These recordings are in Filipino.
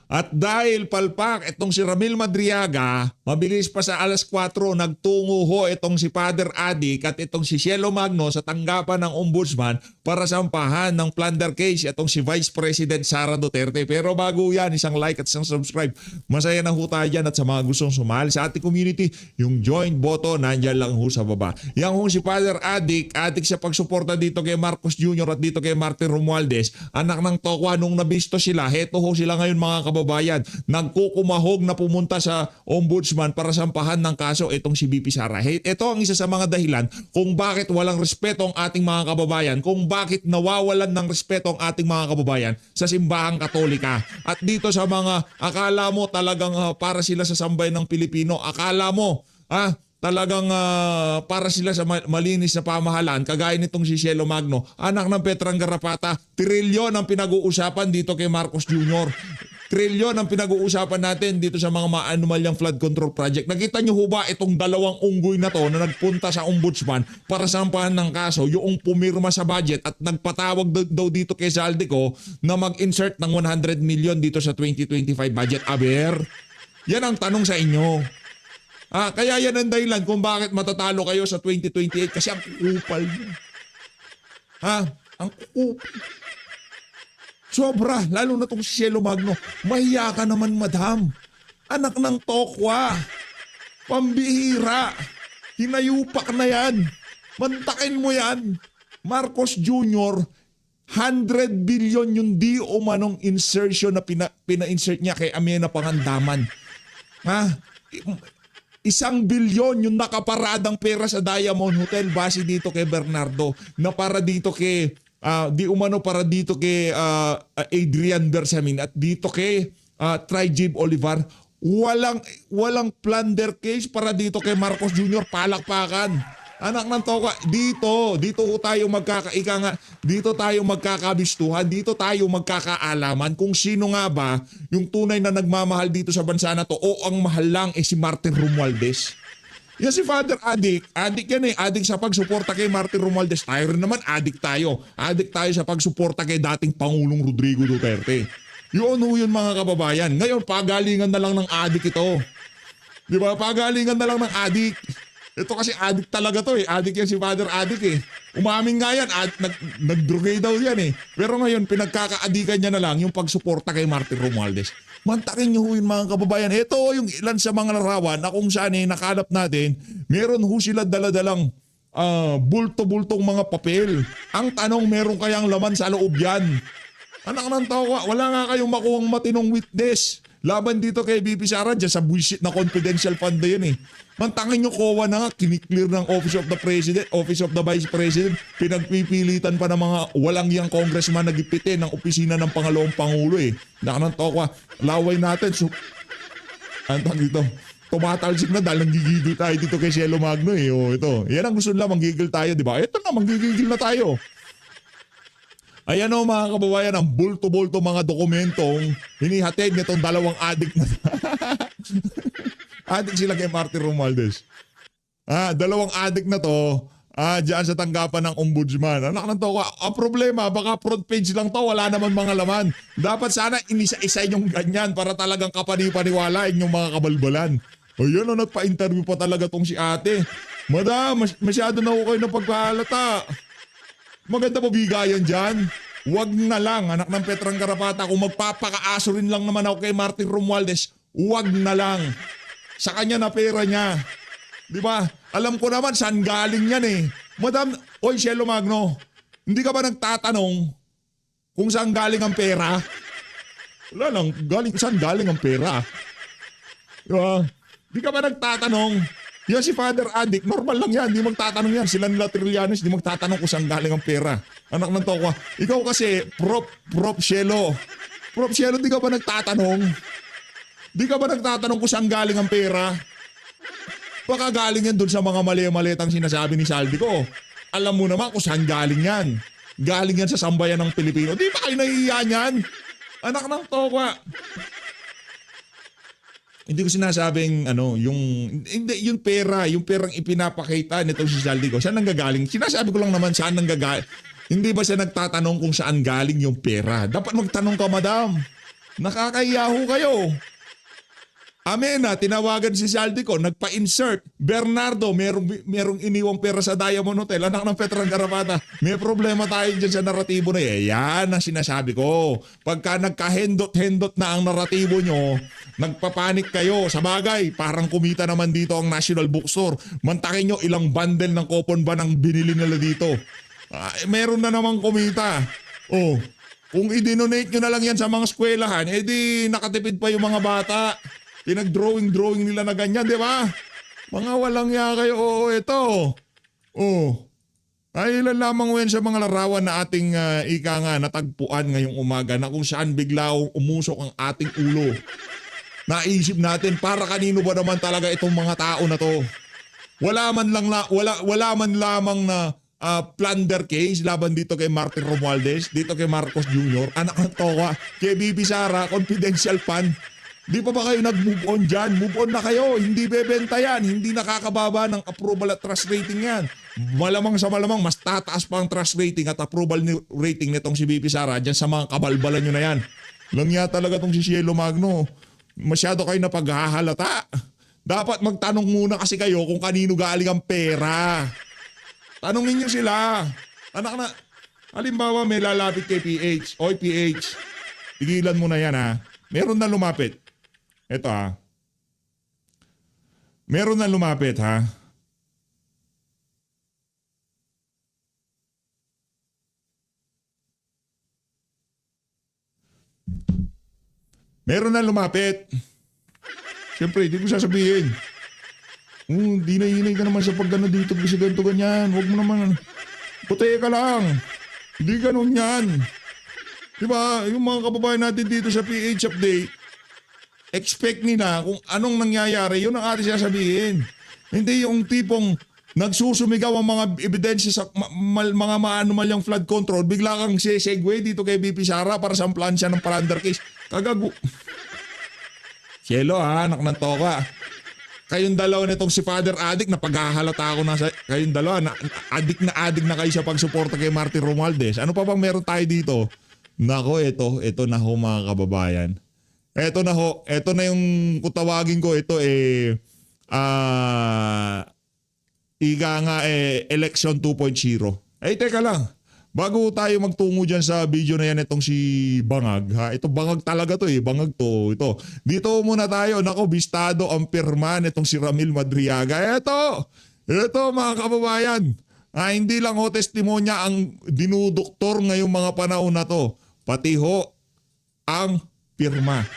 At dahil palpak itong si Ramil Madriaga, mabilis pa sa alas 4 nagtungo ho itong si Father Adik at itong si Cielo Magno sa tanggapan ng Ombudsman para sampahan ng plunder case itong si Vice President Sara Duterte. Pero bago yan, isang like at isang subscribe. Masaya na ho tayo dyan at sa mga gustong sumali sa ating community, yung join button nandyan lang ho sa baba. Yang ho si Father Adik sa pagsuporta dito kay Marcos Jr. at dito kay Martin Romualdez, anak ng Tokwa nung nabisto sila, heto ho sila ngayon mga kababayan, nagkukumahog na pumunta sa Ombudsman para sampahan ng kaso itong si BP Sara. Ito ang isa sa mga dahilan kung bakit walang respeto ang ating mga kababayan, kung bakit nawawalan ng respeto ang ating mga kababayan sa simbahang Katolika. At dito sa mga akala mo talagang para sila sa sambayan ng Pilipino, akala mo talagang para sila sa malinis na pamahalaan, kagaya nitong si Cielo Magno, anak ng Petrang Garapata, trilyon ang pinag-uusapan dito kay Marcos Jr. Trilyon ang pinag-uusapan natin dito sa mga maanumalyang flood control project. Nakita nyo ho ba itong dalawang unggoy na to na nagpunta sa Ombudsman para sampahan ng kaso, yung pumirma sa budget at nagpatawag daw dito kay Zaldico na mag-insert ng 100 million dito sa 2025 budget. Aber, yan ang tanong sa inyo. Kaya yan ang dahilan kung bakit matatalo kayo sa 2028 kasi ang kupal nyo. Ang kupal. Sobra, lalo na itong si Cielo Magno. Mahiya ka naman, madam. Anak ng Tokwa. Pambihira. Hinayupak na yan. Mantakin mo yan. Marcos Jr., 100 billion yung di umanong insertion na pina-insert niya kay Amiena Pangandaman. 1 bilyon yung nakaparadang pera sa Diamond Hotel base dito kay Bernardo na para dito kay para dito kay Adrian Bersamin at dito kay Trijib Olivar. Walang plunder case para dito kay Marcos Jr. Palakpakan. Anak ng Tokwa, dito tayo dito tayo magkakabistuhan, dito tayo magkakaalaman kung sino nga ba yung tunay na nagmamahal dito sa bansa na to o ang mahal lang si Martin Romualdez. Yan si Father Adik yan adik sa pagsuporta kay Martin Romualdez. Tayo rin naman, adik tayo sa pagsuporta kay dating Pangulong Rodrigo Duterte. Yun mga kababayan. Ngayon, pagalingan na lang ng adik ito. Di ba? Pagalingan na lang ng adik. Ito kasi adik talaga to Adik yan si Father Adik Umamin nga yan. Nag-drugay daw yan Pero ngayon, pinagkakaadikan niya na lang yung pagsuporta kay Martin Romualdez. Mantakin nyo yun mga kababayan. Ito yung ilan sa mga larawan na kung saan nakalap natin, meron sila daladalang bulto-bultong mga papel. Ang tanong, meron kayang laman sa loob yan? Anak ng Tokwa, wala nga kayong makuhang matinong witness. Laban dito kay BP Sara dyan sa bullshit na confidential fund na yun Mantangin nyo COA na nga, kiniklear ng Office of the President, Office of the Vice President, pinagpipilitan pa ng mga walang yang congressman na gipitin ng opisina ng Pangalawang Pangulo Nakanang Tokwa, laway natin. Antang dito, tumatalsik na dahil nanggigigil tayo dito kay Cielo Magno ito, yan ang gusto nila, manggigil tayo, di ba? Ito na, manggigil na tayo. Ayan mga kababayan, ang bulto-bulto mga dokumentong hinihatid nitong dalawang adik na adik sila kay Martin Romualdez. Dalawang adik na to, dyan sa tanggapan ng Ombudsman. Anak ng Tokwa, problema, baka front page lang to, wala naman mga laman. Dapat sana inisa-isa yung ganyan para talagang kapani-paniwala yung mga kabalbalan. Yun nagpa-interview pa talaga tong si ate. Madam, masyado na ako kayo ng pagkahalata. Maganda pa bigayan dyan. Wag na lang, anak ng Petrang Garapata. Kung magpapakaaso rin lang naman ako kay Martin Romualdez, wag na lang. Sa kanya na pera niya. Di ba? Alam ko naman saan galing yan Madam, Cielo Magno, hindi ka ba nagtatanong kung saan galing ang pera? Wala lang, saan galing ang pera? Diba? Hindi ka ba nagtatanong? Yan si Father Adik, normal lang yan, hindi magtatanong yan. Sila nila Trillanes, hindi magtatanong kung saan galing ang pera. Anak ng Tokwa, ikaw kasi, Prof. Cielo. Prof. Cielo, di ka ba nagtatanong? Di ka ba nagtatanong kung saan galing ang pera? Baka galing yan dun sa mga mali-malitang sinasabi ni Zaldico. Alam mo naman kung saan galing yan. Galing yan sa sambayan ng Pilipino. Di ba kayo nahihiya niyan? Anak ng Tokwa. Hindi ko sinasabing yung perang ipinapakita nito si Zaldico. Saan nanggagaling? Sinasabi ko lang naman saan nanggagaling. Hindi ba siya nagtatanong kung saan galing yung pera? Dapat magtanong ka, madam. Nakakahiyaho kayo. Amena, tinawagan si Saldico, nagpa-insert. Bernardo, merong iniwang pera sa Diamond Hotel. Anak ng Petrang Garapata. May problema tayo dyan sa naratibo na yan ang sinasabi ko. Pagka nagka-hendot-hendot na ang naratibo nyo, nagpapanik kayo. Sa bagay, parang kumita naman dito ang National Bookstore. Mantakin nyo ilang bundle ng coupon ba nang binili nila dito. Meron na namang kumita. Oh, kung i-donate nyo na lang yan sa mga eskwelahan, edi nakatipid pa yung mga bata. Pinag-drawing nila na ganyan, di ba? Mga walang ya kayo. Oo, ito. Oh. Ay ilan lamang wen sa mga larawan na ating ika nga natagpuan ngayong umaga na kung saan bigla umusok ang ating ulo. Naisip natin para kanino ba naman talaga itong mga tao na to? Wala man lamang na plunder case laban dito kay Martin Romualdez, dito kay Marcos Jr., anak ng toka, kay Bibi Sara, confidential fund. Di pa ba kayo nag-move on dyan? Move on na kayo. Hindi bebenta yan. Hindi nakakababa ng approval at trust rating yan. Malamang sa malamang, mas tataas pa ang trust rating at approval rating nitong si Bibi Sara dyan sa mga kabalbalan nyo na yan. Langya talaga tong si Cielo Magno. Masyado kayo na paghahalata. Dapat magtanong muna kasi kayo kung kanino galing ang pera. Tanungin nyo sila. Anak na, halimbawa may lalapit kay PH. Oy PH, tigilan mo na yan ha. Meron na lumapit. Ito ha. Meron na lumapit ha. Meron na lumapit. Siyempre, hindi ko sasabihin. Di na hinay ka naman sa paggano dito kasi ganito ganyan. Huwag mo naman. Puti ka lang. Hindi ganun yan. Diba, yung mga kababayan natin dito sa PH Update, expect nila kung anong nangyayari, yun ang ating sasabihin. Hindi yung tipong nagsusumigaw ang mga ebidensya sa mga maanumalyang flood control, bigla kang segue dito kay BP Sara para samplan siya ng plunder case. Kagago. Cielo ha, anak ng toka. Kayong dalawa nitong si Father Addict, napaghahalata ako na sa kayong dalawa, addict na kayo sa pagsuporta kay Martin Romualdez. Ano pa bang meron tayo dito? Nako, ito na ho mga kababayan. Ito na yung kutawagin ko, ito ika nga election 2.0. Teka lang. Bago tayo magtungo dyan sa video na yan itong si Bangag, ha? Ito Bangag talaga to Bangag to. Ito. Dito muna tayo. Nako, bistado ang pirma nitong si Ramil Madriaga. Ito mga kababayan. Hindi lang ho testimonya ang dinudoktor ngayong mga panahon na to. Pati ho ang pirma.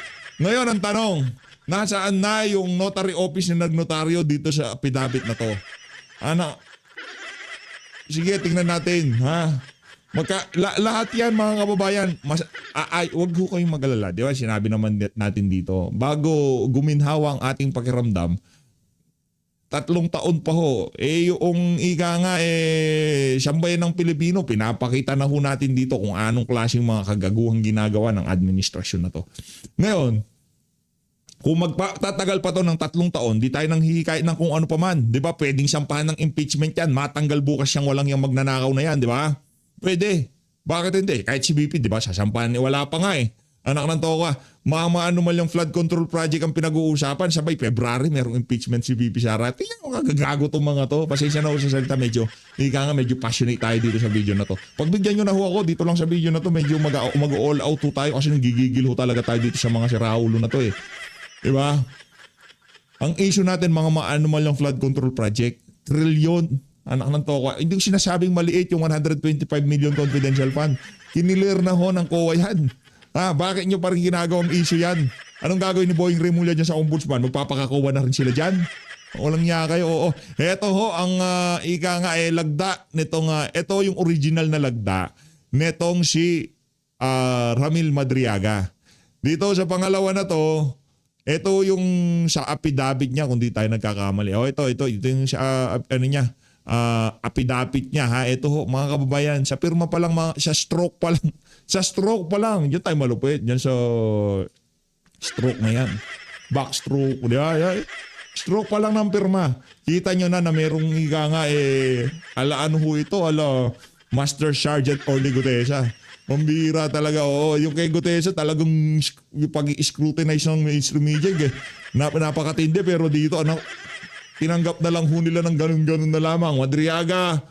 Ngayon ang tanong, nasaan na yung notary office na nagnotaryo dito sa affidavit na to? Sige, tingnan natin, ha? Lahat yan mga kababayan, wag ho kayong mag-alala, di ba? Sinabi naman natin dito, bago guminhawa ang ating pakiramdam, 3 taon pa ho, yung ika nga sambayan ng Pilipino, pinapakita na ho natin dito kung anong klaseng mga kagaguhang ginagawa ng administrasyon na to. Ngayon, kung magtatagal pa to ng 3 taon, di tayo nang hihikayat ng kung ano pa man. Di ba? Pwedeng sampahan ng impeachment yan. Matanggal bukas siyang walang yung magnanakaw na yan. Di ba? Pwede. Bakit hindi? Kahit si BP, di ba? Sasampahan, wala pa nga Anak ng toka, maano man yung flood control project ang pinag-uusapan. Sabay, February, merong impeachment si BP Sara. Tingnan mo gagago tong mga to. Pasensya na ako sa salita. Medyo passionate tayo dito sa video na to. Pagbigyan nyo na ho ako dito lang sa video na to, medyo mag-all out ho tayo kasi nagigigil ho talaga tayo dito sa mga siraulo na to Diba? Ang issue natin, mga maano man yung flood control project, trilyon. Anak ng toka. Hindi ko sinasabing maliit yung 125 million confidential fund. Kinilir na ho ng COA yan. Bakit nyo pa rin ginagawang issue yan? Anong gagawin ni Boying Remulla dyan sa ombudsman? Magpapakakuha na rin sila dyan? Walang niya kayo. Oo. Ito ho ang ika nga lagda nitong, ito yung original na lagda nitong si Ramil Madriaga. Dito sa pangalawa na to, ito yung sa affidavit niya kung di tayo nagkakamali. Ito yung sa affidavit niya ha. Ito ho mga kababayan, sa pirma pa lang, sa stroke pa lang, diyan tayo malupit, diyan sa stroke na yan, backstroke, stroke pa lang ng pirma, kita nyo na merong higa nga ala ano ho ito, ala Master Sergeant Orly Gutesa. Pambira talaga. Oo, yung kay Gutesa talagang pag-scrutinize ng mainstream media eh. Napakatindi pero dito tinanggap na lang ho nila ng ganun-ganun na lamang. Madriaga,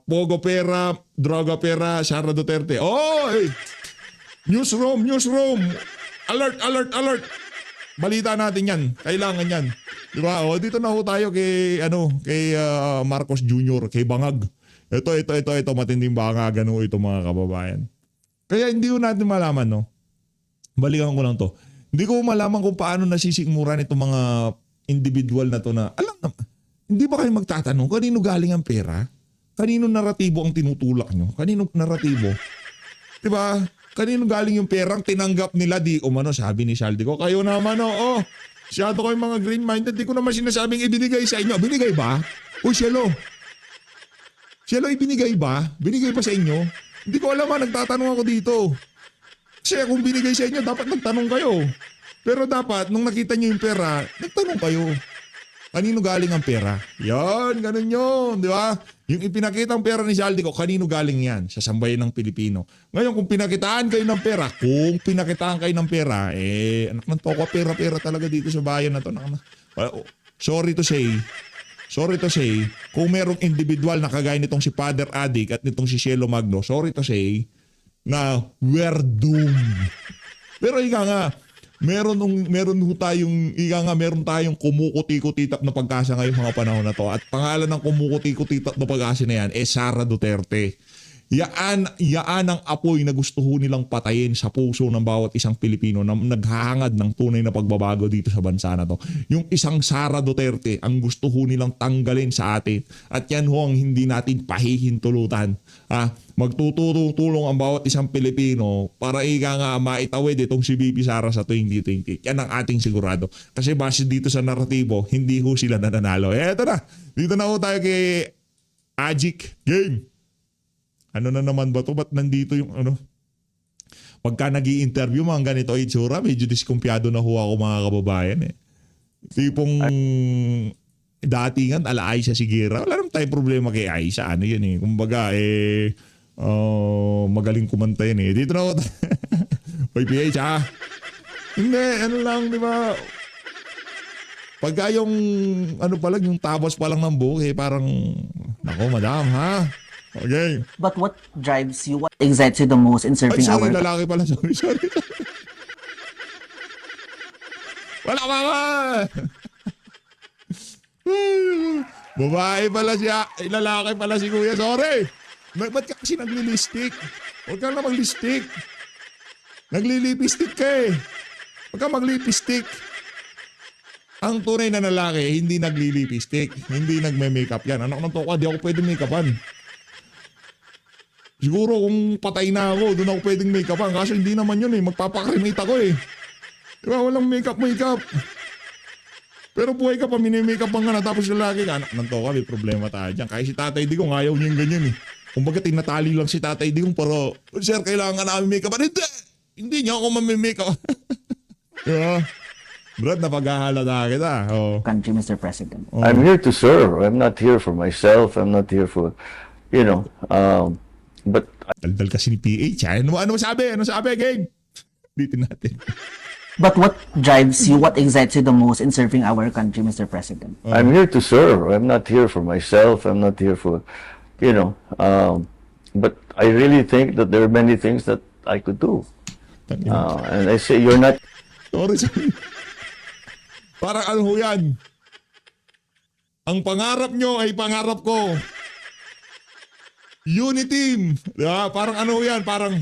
Pogo Pera, Droga Pera, Sara Duterte. Oy! Newsroom! Alert, alert, alert! Balita natin yan. Kailangan yan. Diba? O, dito na ho tayo kay Marcos Jr., kay Bangag. Ito, matinding bangagan ho ito mga kababayan. Kaya hindi ho natin malaman, no? Balikan ko lang to. Hindi ko malaman kung paano nasisikmuran itong mga individual na to na, alam na, hindi ba kayo magtatanong, kanino galing ang pera? Kanino naratibo ang tinutulak nyo? Kanino naratibo? Diba? Kanino galing yung perang tinanggap nila di umano, sabi ni Saldico. Kayo naman masyado kayo mga green-minded. Di ko naman sinasabing ibinigay sa inyo. Binigay ba? O Cielo, ibinigay ba? Binigay ba sa inyo? Hindi ko alam nagtatanong ako dito. Kasi kung binigay sa inyo, dapat nagtanong kayo. Pero dapat, nung nakita nyo yung pera, nagtanong kayo. Kanino galing ang pera? Yan, ganun yun, di ba? Yung ipinakita ang pera ni Saldico, kanino galing yan? Sa sambayan ng Pilipino. Ngayon, kung pinakitaan kayo ng pera, anak ng toko, pera talaga dito sa bayan na to. Sorry to say, kung merong individual na kagaya nitong si Father Adik at nitong si Cielo Magno, sorry to say, na we're doomed. Pero nga, meron tayong kumukuti-kutitap na pag-asa ngayong mga panahon na to. At pangalan ng kumukuti-kutitap na pag-asa na yan Sara Duterte. Yaan ang apoy na gusto ho nilang patayin sa puso ng bawat isang Pilipino na naghahangad ng tunay na pagbabago dito sa bansa na to. Yung isang Sara Duterte ang gusto ho nilang tanggalin sa atin. At yan ho ang hindi natin pahihintulutan. Magtutulong ang bawat isang Pilipino para maitawid itong si BP Sara sa 2020. Yan ang ating sigurado. Kasi base dito sa naratibo, hindi ho sila nananalo. Eto na. Dito na ho tayo kay Ajik Game. Ano na naman ba to? Ba't nandito yung Pagka nag-i-interview mga ganito ay itsura, medyo diskumpiyado na ho ako mga kababayan eh. Tipong datingan, ala Aisha Sigera. Wala naman tayong problema kay Aisha. Ano yan eh. Kumbaga magaling kumanta yan eh. Dito na ako. Hoy PH Hindi, lang di ba? Pagka yung yung tabos pa lang ng buhok eh, parang nako madam ha? Okay. But what drives you? What excites you the most in serving sorry, our... lalaki pala. Sorry. Wala ka nga! Babae pala siya. Lalaki pala si Kuya. Sorry! Ba't ka kasi naglilistik? Huwag ka na maglistik. Naglilipistik ka eh. Huwag ka maglipistik. Ang tunay na lalaki, hindi naglilipistik. Hindi nagme-makeup yan. Anak ng toka, di ako pwede make-upan. Siguro kung patay na ako, doon ako pwedeng make-upan. Kaso hindi naman yun eh. Magpapakremate ako eh. Diba? Walang make-up. Pero buhay ka pa, mini-make-up ka na tapos lalaki ka. Anak ng toka, may problema tayo dyan. Kaya si Tatay Digong, ayaw niya yung ganyan eh. Kumbaga tinatali lang si Tatay Digong pero, sir, kailangan namin make-upan. Hindi niya ako mamimake-up. Diba? Brad, napaghahalata kita. country, Mr. President? I'm here to serve. I'm not here for myself. I'm not here for, but Daldal kasi ni PH. Ano sabi? Game? Bitin natin. But what drives you? What excites you the most in serving our country, Mr. President? I'm here to serve. I'm not here for myself. I'm not here for, but I really think that there are many things that I could do. And I say, you're not... Sorry. Parang ano ho yan? Ang pangarap nyo ay pangarap ko. Unity. Diba? Parang ano yan? Parang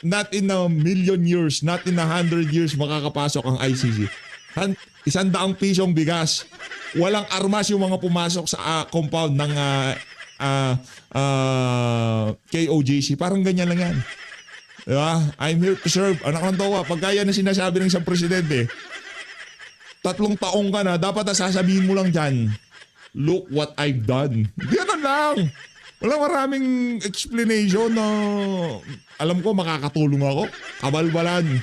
not in a million years, not in 100 years makakapasok ang ICC. 100 pisong bigas. Walang armas yung mga pumasok sa compound ng KOJC. Parang ganyan lang yan. Diba? I'm here to serve. Anak ng tawa. Pagka yan na sinasabi ng isang presidente, 3 taong ka na, dapat sasabihin mo lang dyan, look what I've done. Ganun lang. Walang maraming explanation na alam ko makakatulong ako. Kabalbalan.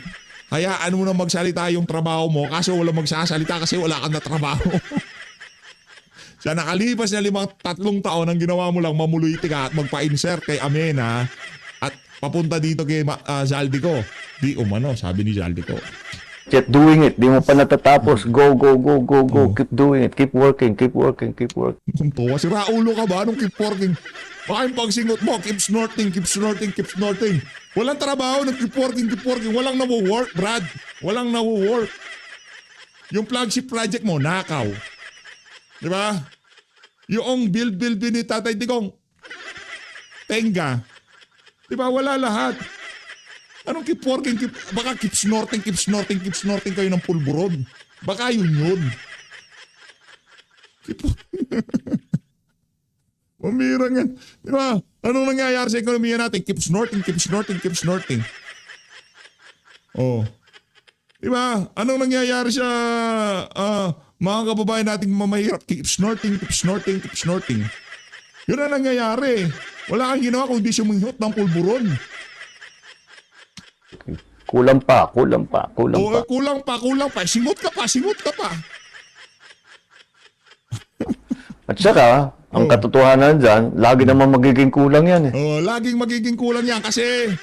Hayaan mo na magsalita yung trabaho mo kaso wala magsasalita kasi wala kang na trabaho. Sa nakalipas na 3 taon ang ginawa mo lang mamuluiti ka at magpa-insert kay Amena at papunta dito kay Zaldico. Di umano, sabi ni Zaldico. Keep doing it. Di mo pa natatapos. Go, go, go, go, go. Keep doing it. Keep working, keep working, keep working. Tuwa, si Raulo ka ba? Anong keep working? Baka yung pagsingot mo, keep snorting, keep snorting, keep snorting. Walang trabaho, keep working, keep working. Walang nawo-work, Brad. Walang nawo-work. Yung flagship project mo, nakaw. Di ba? Yung build ni Tatay Digong, tenga. Di ba? Wala lahat. Anong keep working, baka keep snorting kayo ng pulburon. Baka yun. Keep Mamira nga. Di ba? Anong nangyayari sa ekonomiya natin? Keep snorting. Oh. Di ba? Anong nangyayari sa mga kababayan nating mamahirap? Keep snorting. Yun ang nangyayari. Wala kang ginawa kundi suminghot ng pulburon. Kulang pa. Oo, kulang pa. Singot ka pa. At saka, ang katotohanan dyan, lagi naman magiging kulang yan eh. Oh, laging magiging kulang yan kasi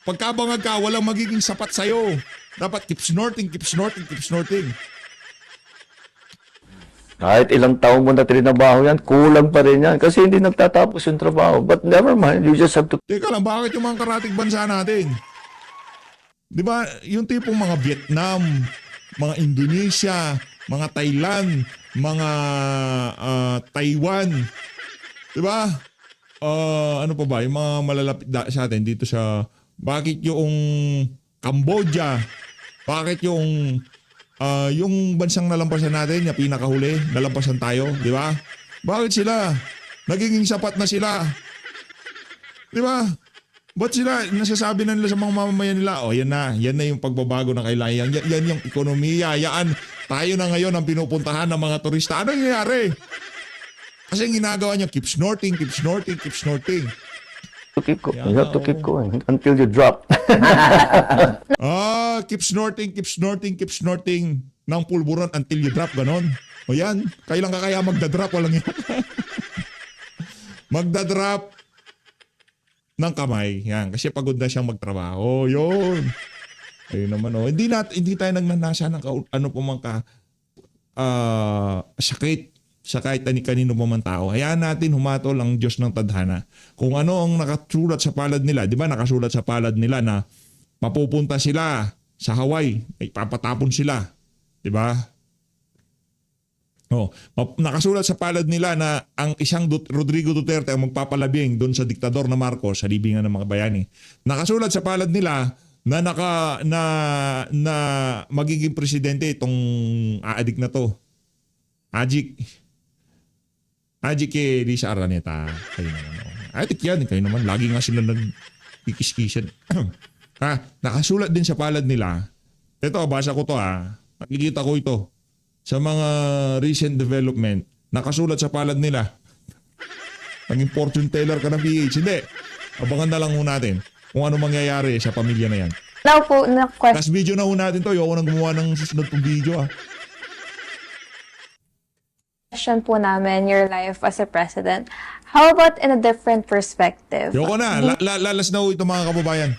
pagkabangag ka, walang magiging sapat sa'yo. Dapat keep snorting. Kahit ilang taon mo na trinabaho yan, kulang pa rin yan. Kasi hindi nagtatapos yung trabaho. But never mind, you just have to... Teka lang, bakit yung mga karatig bansa natin? Di ba, yung tipong mga Vietnam, mga Indonesia, mga Thailand, mga Taiwan, di ba? Ano pa ba, yung mga malalapit sa atin dito sa, bakit yung Cambodia, bakit yung bansang nalampasan natin, yung pinakahuli, nalampasan tayo, di ba? Bakit sila? Nagiging sapat na sila. Di ba? Ba't sila, nasasabi na nila sa mga mamamayan nila, yan na yung pagbabago na kailangan. Yan yung ekonomiya, yan. Tayo na ngayon ang pinupuntahan ng mga turista. Ano yung nangyari? Kasi yung ginagawa niya, keep snorting. To keep going. You have to keep going until you drop. Keep snorting ng pulburon until you drop, ganon. O yan, kailan ka kaya magdadrop? Walang yan. Magdadrop ng kamay. Yan, kasi pagod na siyang magtrabaho. Yun. Ayun naman, oh. Hindi tayo nagnanasa ng sakit sa kahit kanino pa man tao. Hayaan natin humatol ang Diyos ng tadhana. Kung ano ang nakasulat sa palad nila, di ba nakasulat sa palad nila na mapupunta sila sa Hawaii, ay papatapon sila. Di ba? Oh, nakasulat sa palad nila na ang isang Rodrigo Duterte ang magpapalabing doon sa diktador na Marcos sa libingan ng mga bayani. Nakasulat sa palad nila na na magiging presidente itong aadik na to. Ajik kay Lisa Araneta. Kayo naman. Adik yan. Kayo naman. Lagi nga sila nagkikis-kisan. Nakasulat din sa palad nila. Ito, basa ko to Nakikita ko ito. Sa mga recent development, nakasulat sa palad nila. Naging fortune teller ka ng PH. Hindi. Abangan na lang ho natin kung ano mangyayari sa pamilya na yan. Now po, na question. Last video na ho natin to. Ayoko nang gumawa ng susunod pong video Po namin your life as a president. How about in a different perspective? Ayoko na. Lalas na ho ito mga kababayan.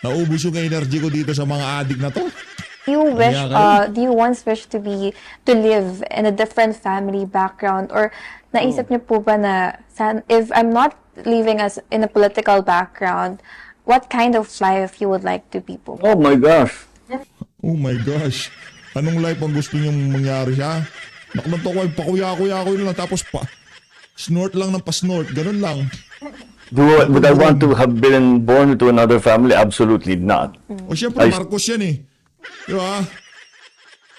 Naubos yung energy ko dito sa mga adik na to. Do you once wish to live in a different family background, or naisip niyo po ba na if I'm not living as in a political background, what kind of life you would like to be po? Oh my gosh. Oh my gosh. Anong life ang gusto niyong mangyari siya? Naklanto ko yung pakuya-kuya lang tapos snort lang ng pa-snort. Ganun lang. Would I want to have been born into another family? Absolutely not. O syempre Marcos yan eh. Di ba?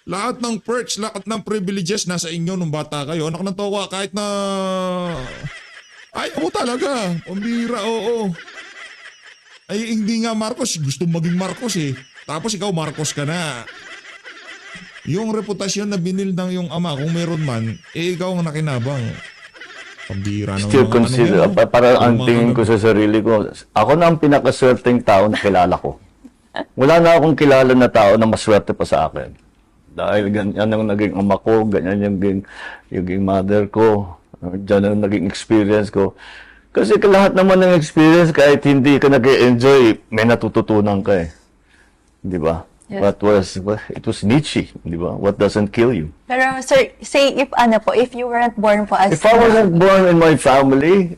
Lahat ng perks, lahat ng privileges nasa inyo nung bata kayo. Anak ng towa kahit na... Ay, ako talaga. Pambira, oo. Ay, hindi nga Marcos. Gusto maging Marcos eh. Tapos ikaw Marcos ka na. Yung reputasyon na binil ng yung ama, kung meron man, ikaw ang nakinabang. Pambira ng Still consider, para ang tingin ko sa sarili ko, ako na ang pinakaswerteng tao na kilala ko. Wala na akong kilala na tao na maswerte pa sa akin. Dahil ganyan ang naging ama ko, ganyan yung naging mother ko, dyan ang naging experience ko. Kasi lahat naman ng experience, kahit hindi ka nag-enjoy, may natututunan ka eh. Di ba? Yes. It was Nietzsche, di ba? What doesn't kill you? Pero sir, say if you weren't born po as If I wasn't born in my family,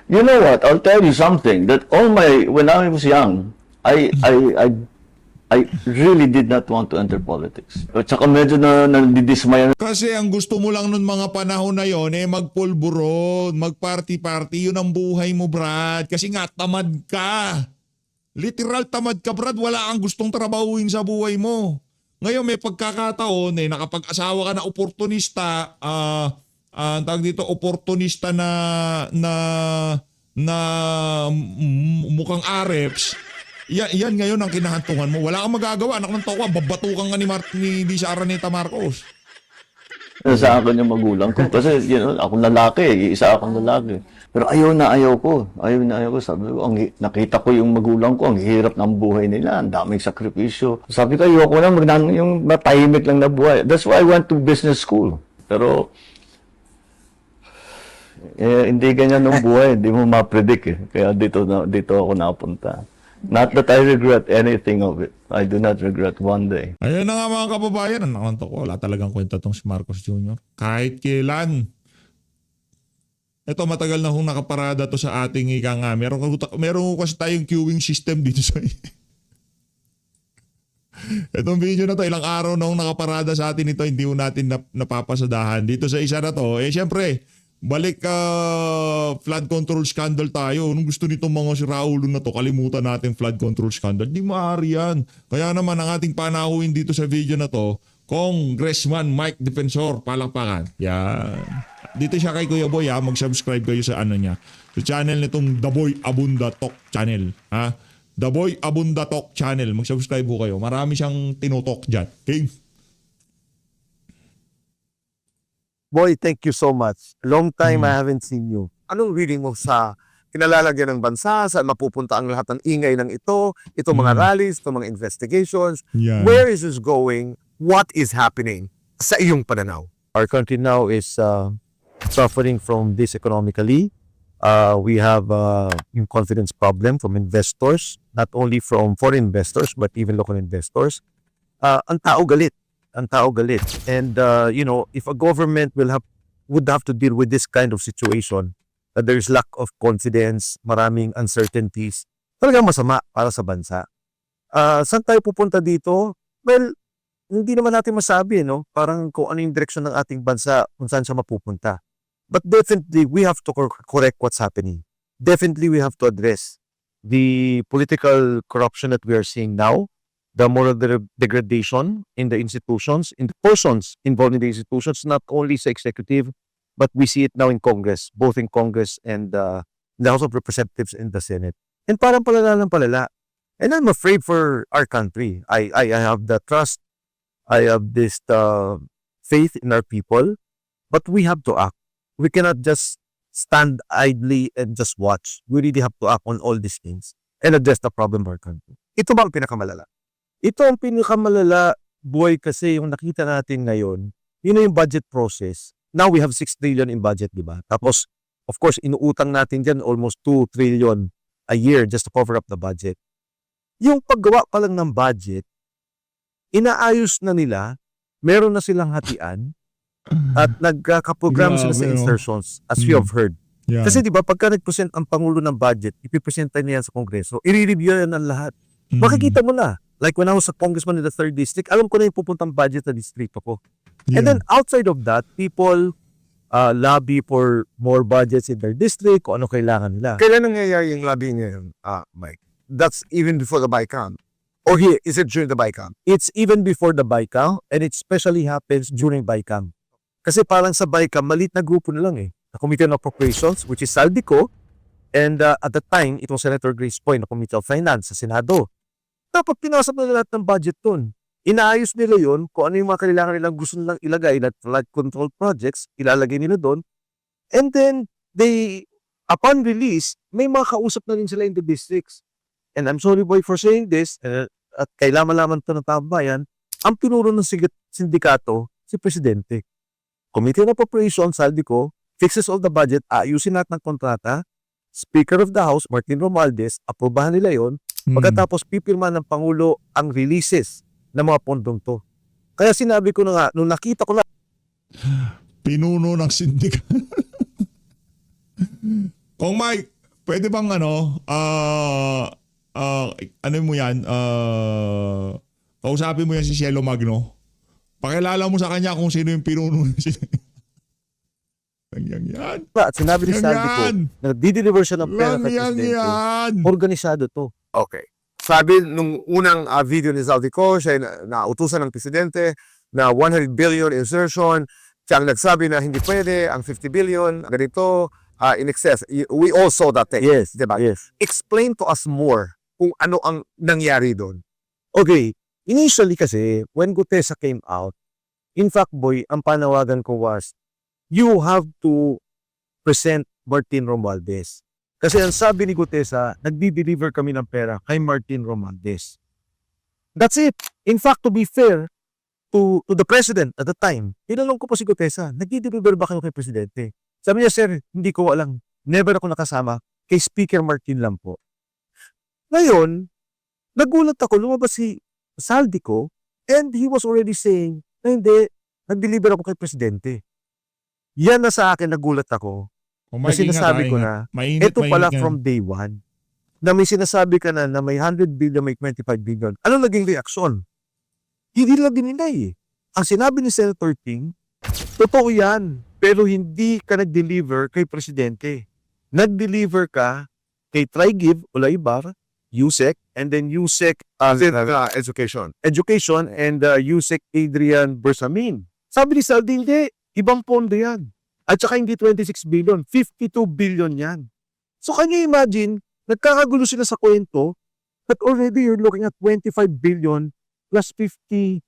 you know what? I'll tell you something. That when I was young, I really did not want to enter politics. At saka medyo nandidismaya. Kasi ang gusto mo lang nun mga panahon na yon magpulburon, magparty-party, yun ang buhay mo, Brad. Kasi nga, tamad ka. Literal tamad ka, Brad. Wala kang gustong trabahuin sa buhay mo. Ngayon may pagkakataon, nakapag-asawa ka na oportunista, tawag dito, oportunista na mukhang areps. Yan ngayon ang kinahantungan mo. Wala kang magagawa. Anak ng toko, babatukan ka ni Lisa Araneta Marcos. Sa akin yung magulang ko. Kasi, akong lalaki. Isa akong lalaki. Pero ayaw na ayaw ko. Sabi ko, nakita ko yung magulang ko. Ang hirap ng buhay nila. Ang daming sakripisyo. Sabi ko, ayoko na yung matahimik lang na buhay. That's why I went to business school. Pero, hindi ganyan ng buhay. Hindi mo ma-predict eh. Kaya dito ako napunta. Not that I regret anything of it. I do not regret one day. Ayun na nga mga kababayan. Ang nakanto ko, wala talagang kwenta tong si Marcos Jr. Kahit kailan. Ito matagal na hong nakaparada to sa ating ika nga. Meron kasi tayong queuing system dito sa Itong video na to, ilang araw na hong nakaparada sa atin ito. Hindi ho natin napapasadahan. Dito sa isa na to, syempre, balik flood control scandal tayo. Anong gusto nitong mga si Raulo na to? Kalimutan natin flood control scandal. Di maaari yan. Kaya naman ang ating panahuin dito sa video na to, Congressman Mike Defensor, palakpakan. Yan. Dito siya kay Kuya Boy ha. Mag-subscribe kayo sa niya. Sa channel nitong The Boy Abunda Talk channel. Ha? The Boy Abunda Talk channel. Mag-subscribe po kayo. Marami siyang tinutok dyan. Okay? Boy, thank you so much. Long time I haven't seen you. Anong reading mo sa kinalalagyan ng bansa, saan mapupunta ang lahat ng ingay ng ito mga rallies, ito mga investigations? Yan. Where is this going? What is happening sa iyong pananaw? Our country now is suffering from this economically. We have yung confidence problem from investors, not only from foreign investors, but even local investors. Ang tao galit. And if a government would have to deal with this kind of situation, that there's lack of confidence, maraming uncertainties, talagang masama para sa bansa. Saan tayo pupunta dito? Well, hindi naman natin masabi, no? Parang kung ano yung direksyon ng ating bansa, kung saan siya mapupunta. But definitely, we have to correct what's happening. Definitely, we have to address the political corruption that we are seeing now, the moral degradation in the institutions, in the persons involved in the institutions, not only sa executive, but we see it now in Congress, both in Congress and the House of Representatives and the Senate. And parang palala ng palala. And I'm afraid for our country. I have the trust. I have this faith in our people. But we have to act. We cannot just stand idly and just watch. We really have to act on all these things and address the problem of our country. Ito ba ang pinakamalala? Ito ang pinakamalala, boy, kasi yung nakita natin ngayon, yun na yung budget process. Now we have 6 trillion in budget, di ba? Tapos, of course, inuutang natin dyan almost 2 trillion a year just to cover up the budget. Yung paggawa pa lang ng budget, inaayos na nila, meron na silang hatian, at nagkakaprogram sila sa insertions, as you have heard. Yeah. Kasi di ba, pagka nag-present ang Pangulo ng budget, ipipresent niya yan sa Kongreso, i-review yan ng lahat. Makikita mo na. Like when I was a congressman in the 3rd district, alam ko na yung pupuntang budget sa distrito ko. Yeah. And then outside of that, people lobby for more budgets in their district, kung ano kailangan nila. Kailan nangyayari yung lobbying ngayon, Mike? That's even before the BICAM? Or here, is it during the BICAM? It's even before the BICAM, and it especially happens during BICAM. Kasi parang sa BICAM, maliit na grupo na lang eh. Na Committee on Appropriations, which is Saldico, and at the time, it was Senator Grace Poy na Committee of Finance sa Senado. Dapat pinasap na lahat ng budget dun. Inaayos nila yun, kung ano yung mga kailangan nilang gusto nilang ilagay na flood control projects, ilalagay nila doon. And then, upon release, may mga kausap na rin sila in the districts. And I'm sorry boy for saying this, at kailangan malaman ito ng tabayan, ang tinuro ng sindikato, si Presidente. Committee on Appropriations, Saldico, fixes all the budget, ayusin natin ng kontrata, Speaker of the House, Martin Romualdez, aprobahan nila yon. Pagkatapos pipirma ng Pangulo ang releases ng mga pondong to. Kaya sinabi ko na nga, nung nakita ko na Pinuno ng sindikat. Kung Mike, pwede bang ano mo yan, kausapin mo yan si Cielo Magno. Pakilala mo sa kanya kung sino yung pinuno ng sindikat. Yan. at sinabi ni Yan Saldi ko yan. na di-deliver siya ng pera kay Yan Presidente, yan. organisado to. Okay. Sabi nung unang video ni Zaldico, siya nautusan ng presidente na 100 billion insertion. Siya ang nagsabi na hindi pwede, ang 50 billion, ganito, in excess. We all saw that thing. Yes, Diba? yes. Explain to us more kung ano ang nangyari doon. Okay, initially kasi, when Gutesa came out, in fact, boy, ang panawagan ko was, you have to present Martin Romualdez. Kasi ang sabi ni Gutesa, nagdi-deliver kami ng pera kay Martin Romualdez. That's it. In fact, to be fair to the president at the time, tinanong ko po si Gutesa, nagdi-deliver ba kayo kay presidente? Sabi niya, sir, hindi ko alam. Never ako nakasama. Kay Speaker Martin lang po. Ngayon, nagulat ako, lumabas si Saldico, and he was already saying na hindi, nag-deliver ako kay presidente. Yan na sa akin, nagulat ako. Kung Na sinasabi ko na, ito pala from day one, na may sinasabi ka na may 100 billion, may 25 billion. Ano naging reaksyon? Hindi lang dininay eh. Ang sinabi ni Senator Ting, totoo yan, pero hindi ka nag-deliver kay presidente. Nag-deliver ka kay Trigive Olaybar, USEC, and then USEC Education. Education, and USEC Adrian Bersamin. Sabi ni Saldi, hindi, ibang pondo yan. At saka hindi 26 billion, 52 billion yan. So can you imagine, nagkakagulo sila sa kwento that already you're looking at 25 billion plus 52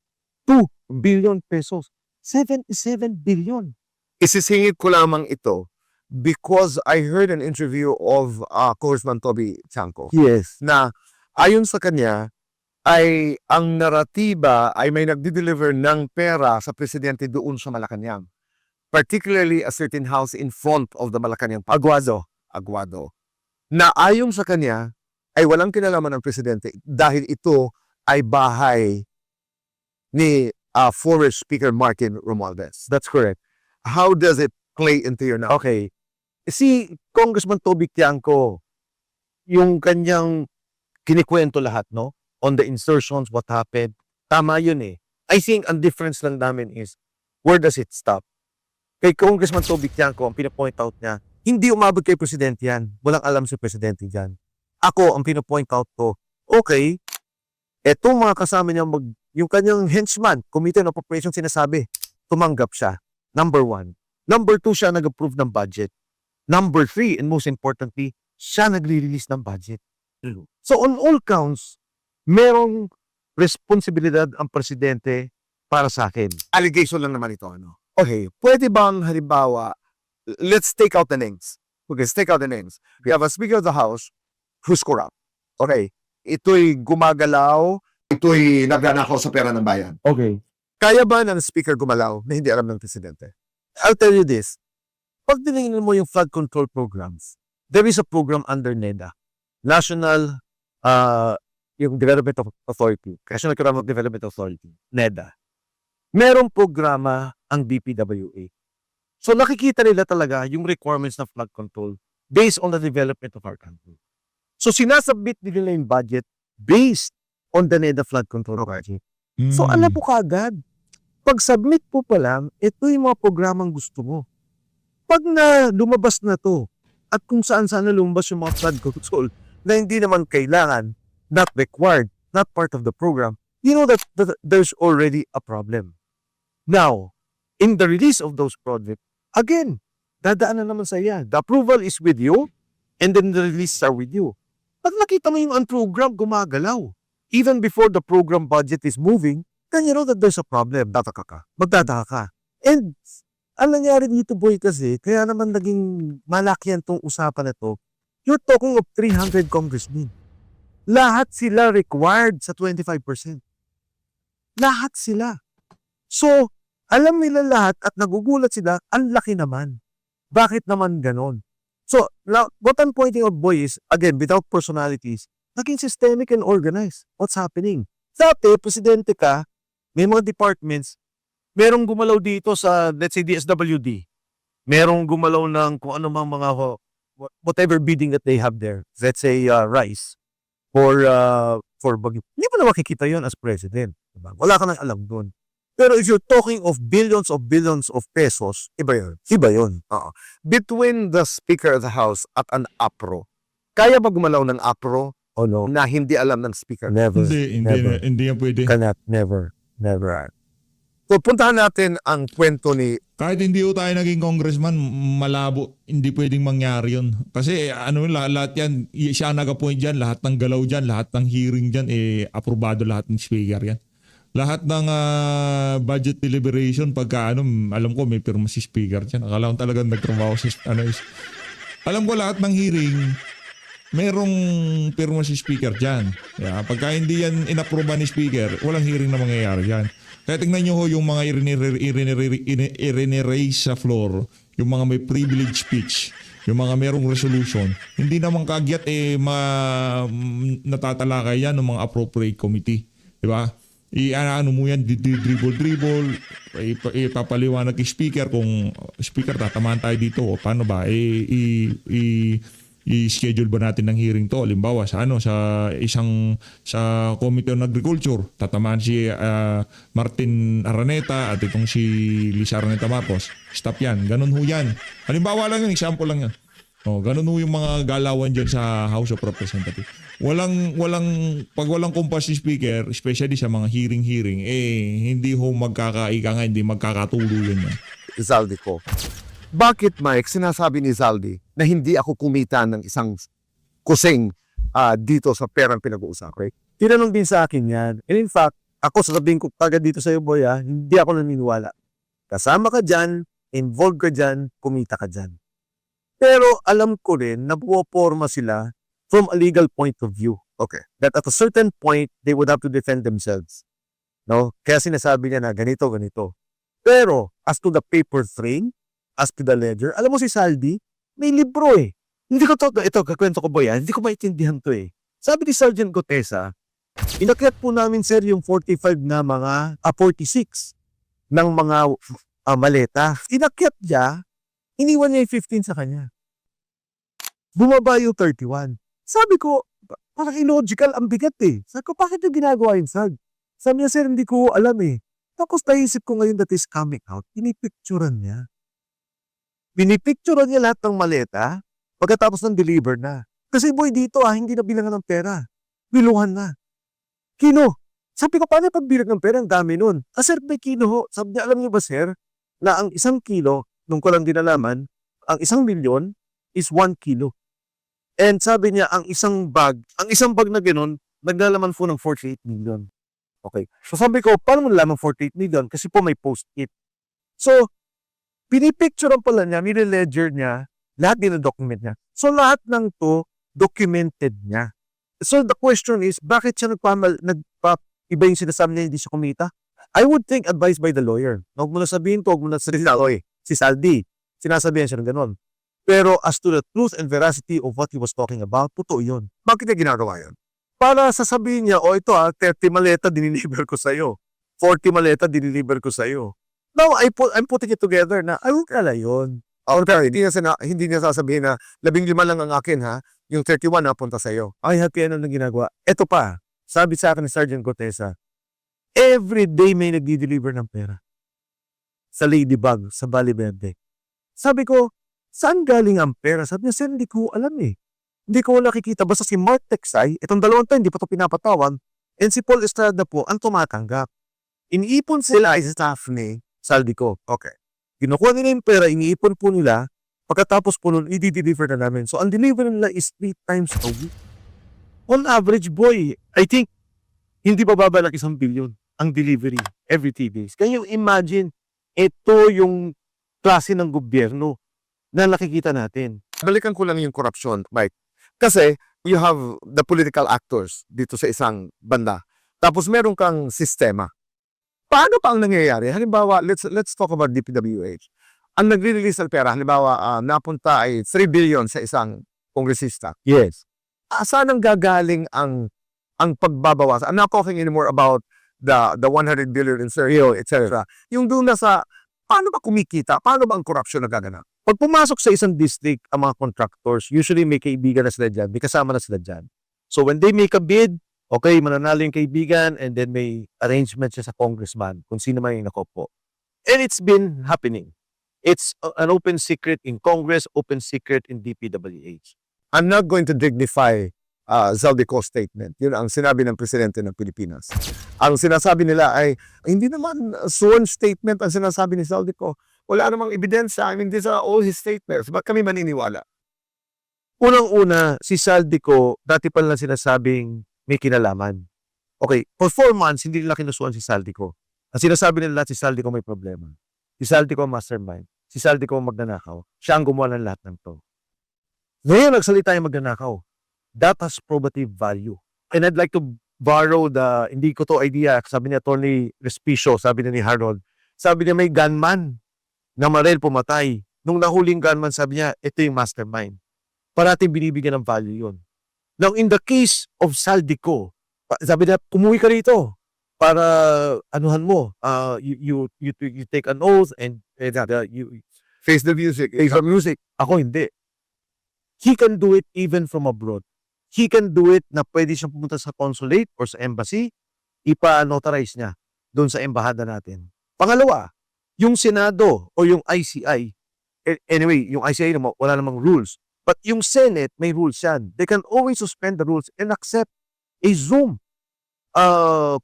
billion pesos. 77 billion. Isisingit ko lamang ito because I heard an interview of Congressman Toby Chanco Yes. na ayon sa kanya ay ang naratiba ay may nagdi-deliver ng pera sa presidente doon sa Malacanang. Particularly a certain house in front of the Malacanang Aguado. Aguado. Na ayon sa kanya ay walang kinalaman ng presidente dahil ito ay bahay ni former Speaker Martin Romualdez. That's correct. How does it play into your now? Okay. Si Congressman Toby Tiangco, yung kanyang kinikwento lahat, no? On the insertions, what happened. Tama yun eh. I think ang difference lang namin is, where does it stop? Kay Congressman Toby Tiangco, ang pinapoint out niya, hindi umabot kay Presidente yan. Walang alam si Presidente dyan. Ako, ang pinapoint out ko, okay, etong mga kasama niya, yung kanyang henchman, Committee on Appropriations, sinasabi, tumanggap siya. Number 1. Number 2, siya nag-approve ng budget. Number 3, and most importantly, siya nagre-release ng budget. So on all counts, merong responsibilidad ang presidente para sa akin. Allegation lang naman ito. Ano? Okay, pwede bang halimbawa, let's take out the names. Okay, let's take out the names. We have a Speaker of the House who's corrupt. Okay, ito'y gumagalaw, ito'y nagnanakaw sa pera ng bayan. Okay. Kaya ba ng Speaker gumalaw na hindi alam ng presidente? I'll tell you this. Pag tinignan mo yung flood control programs, there is a program under NEDA. National yung Development Authority. National Economic Development Authority. NEDA. Merong programa ang DPWA. So nakikita nila talaga yung requirements ng flood control based on the development of our country. So sinasubmit nila yung budget based on the NEDA flood control budget. So alam po kaagad, pag submit po pa lang, ito yung mga programang gusto mo. Pag na lumabas na to, at kung saan-saan na lumabas yung mga flood control na hindi naman kailangan, not required, not part of the program, you know that there's already a problem. Now, in the release of those projects, again, dadaan na naman sa iya. The approval is with you, and then the release are with you. Pag nakita mo yung program gumagalaw, even before the program budget is moving, then you know that there's a problem. Magtataka ka. And ang nangyari dito, boy, kasi, kaya naman naging malakihan tong usapan na to, you're talking of 300 congressmen. Lahat sila required sa 25%. Lahat sila. So, alam nila lahat at nagugulat sila, ang laki naman. Bakit naman ganon? So, now, what I'm pointing out, boy, is, again, without personalities, naging systemic and organized. What's happening? Dati, presidente ka, may mga departments, merong gumalaw dito sa, let's say, DSWD. Merong gumalaw ng kung ano mang mga, whatever bidding that they have there. Let's say, rice. For Baguio. Hindi mo na makikita yon as president. Diba? Wala ka nang alam doon. Pero if you're talking of billions of pesos, iba yun. Iba yun. Between the Speaker of the House at an APRO, kaya ba gumalaw ng APRO Oh no. na hindi alam ng Speaker? Never. Hindi yan pwede. Cannot. Never. So, puntahan natin ang kwento ni Kahit hindi ho tayo naging congressman, malabo, hindi pwedeng mangyari yun. Kasi lahat yan, siya nag-appoint dyan, lahat ng galaw dyan, lahat ng hearing dyan, aprobado lahat ng speaker yan. Lahat ng budget deliberation, pagka alam ko may pirma si speaker dyan. Akala ko talagang nagtrabaho si, alam ko lahat ng hearing, merong pirma si speaker dyan. Yeah, pagka hindi yan inaproba ni speaker, walang hearing na mangyayari dyan. Kaya tingnan nyo ho yung mga iriniraise sa floor, yung mga may privilege speech, yung mga merong resolution, hindi naman kagyat natatalakay yan ng mga appropriate committee. Diba? Ano mo yan, dribble, ipapaliwanag kay speaker kung speaker tatamaan tayo dito o paano ba, i-schedule ba natin ng hearing to? Halimbawa sa Committee on Agriculture, tatamaan si Martin Araneta at itong si Lisa Araneta Marcos. Stop yan. Ganun ho yan. Halimbawa lang yun, example lang yan. Ganun ho yung mga galawan dyan sa House of Representatives. Pag walang kumpas si speaker, especially sa mga hearing, hindi ho hindi magkakatuluyan yan. Zaldi ko. Bakit, Mike, sinasabi ni Zaldi na hindi ako kumita ng isang kusing dito sa perang pinag-uusapan? Okay? Tinanong din sa akin yan. And in fact, ako sasabihin ko kagad dito sa iyo, boy, hindi ako naniniwala. Kasama ka dyan, involved ka dyan, kumita ka dyan. Pero alam ko rin na buwaporma sila from a legal point of view. Okay. That at a certain point, they would have to defend themselves. No? Kaya sinasabi niya na ganito. Pero, as to the paper trail, as to the ledger, alam mo si Saldi, may libro eh. Hindi ko ito, kakwento ko boy, hindi ko maintindihan to eh. Sabi ni Sergeant Gotesa, inakyat po namin sir yung 45 na mga, 46 ng mga maleta. Inakyat niya, iniwan niya yung 15 sa kanya. Bumaba yung 31. Sabi ko, parang illogical, ang bigat eh. Sabi ko, bakit yung ginagawa yun, Sag? Sabi niya, sir, hindi ko alam eh. Tapos naisip ko ngayon that is coming out, pinipicturan niya. Pinipicturan niya lahat ng maleta pagkatapos ng deliver na. Kasi boy, dito hindi na bilangan ng pera. Biluhan na. Kino. Sabi ko, paano pagbilang ng pera? Ang dami nun. Sir, may kilo ho. Sabi niya, alam niyo ba sir, na ang 1 kilo, nung ko lang din nalaman, ang 1 milyon is 1 kilo. And sabi niya, ang isang bag na gano'n, naglalaman po ng 48 million. Okay. So sabi ko, paano mo nalaman 48 million? Kasi po may post-it. So, pinipicturean pala niya, nire-ledger niya, lahat din-document niya. So, lahat ng to, documented niya. So, the question is, bakit siya iba yung sinasabi niya, hindi siya kumita? I would think advised by the lawyer. Huwag mo na sabihin to, huwag mo na salita, si Saldi, sinasabihan siya ng ganon. Pero as to the truth and veracity of what he was talking about, totoo yun. Bakit niya ginagawa yun? Para sasabihin niya, ito 30 maleta diniliver ko sa'yo. 40 maleta diniliver ko sa'yo. Now, I'm putting it together na, ay, kala yun. Pero hindi niya sasabihin na 15 lang ang akin ha, yung 31 napunta sa'yo. Ay, happy ano na ginagawa. Ito pa, sabi sa akin ni Sergeant Gotesa, every day may nagdi-deliver ng pera. Sa Ladybug, sa Valle Verde. Sabi ko, saan galing ang pera? Sabi niya, sir, hindi ko alam eh. Hindi ko nakikita. Basta si Mark Texay, itong dalawang tayo, hindi pa ito pinapatawan, and si Paul Estrada po ang tumatanggap. Iniipon sila ay staff ni Saldi ko. Okay. Kinukuha nila yung pera, iniipon po nila, pagkatapos po nun, i-deliver na namin. So, ang deliver nila is 3 times a week. On average, boy, I think, hindi bababa ng 1 billion ang delivery every 3 days. Can you imagine, ito yung klase ng gobyerno na nakikita natin. Balikan ko lang yung corruption, Mike. Kasi, you have the political actors dito sa isang banda. Tapos meron kang sistema. Paano pa ang nangyayari? Halimbawa, let's talk about DPWH. ang nagre-release ng pera, halimbawa, napunta ay 3 billion sa isang kongresista. Yes. Saan ang gagaling ang pagbabawas? I'm not talking anymore about the 100 billion in Sergio, etc. Yung doon na sa, paano ba kumikita? Paano ba ang corruption nagaganap? Pag pumasok sa isang district ang mga contractors, usually may kaibigan na sila dyan, may kasama na sila dyan. So when they make a bid, okay, mananalo yung kaibigan and then may arrangement siya sa congressman kung sino man yung nakopo. And it's been happening. It's an open secret in Congress, open secret in DPWH. I'm not going to dignify Zaldico's statement. Yun ang sinabi ng presidente ng Pilipinas. Ang sinasabi nila ay, hindi naman sworn statement ang sinasabi ni Zaldico. Wala namang ebidensya. I mean, these are all his statements. Ba't kami maniniwala? Unang-una, si Saldico, dati pa lang sinasabing may kinalaman. Okay, for 4 months, hindi nila kinusuan si Saldico. Ang sinasabi nila, si Saldico may problema. Si Saldico ang mastermind. Si Saldico ang magnanakaw. Siya ang gumawa ng lahat ng to. Ngayon, nagsalita yung magnanakaw. That has probative value. And I'd like to borrow hindi ko to idea, sabi ni Atty. Respicio, sabi ni Harold, sabi niya may gunman na Marel pumatay. Nung nahuling gunman, sabi niya, ito yung mastermind. Parating binibigyan ng value yun. Now, in the case of Saldico, sabi niya, umuwi ka rito para anuhan mo. You take an oath and you Face the music. face the music. Ako hindi. He can do it even from abroad. He can do it na pwede siyang pumunta sa consulate or sa embassy, ipa-notarize niya doon sa embahada natin. Pangalawa, yung Senado o yung ICI, anyway, yung ICI wala namang rules. But yung Senate, may rules yan. They can always suspend the rules and accept a Zoom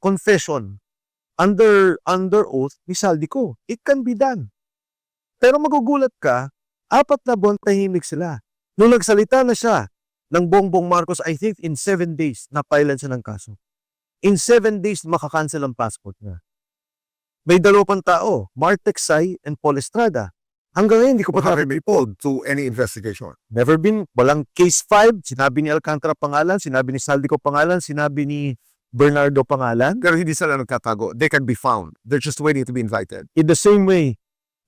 confession under oath ni Saldico. It can be done. Pero magugulat ka, 4 na buwan tahimik sila. Nung nagsalita na siya ng Bongbong Marcos, I think in 7 days, napailan siya ng kaso. In 7 days, makakancel ang passport niya. May 2 pang tao, Mark Teksay and Paul Estrada. Hanggang ngayon, hindi ko pa May pulled to any investigation. never been, walang case 5, sinabi ni Alcantara pangalan, sinabi ni Saldico pangalan, sinabi ni Bernardo pangalan. Pero hindi sila nagtatago. They can be found. They're just waiting to be invited. In the same way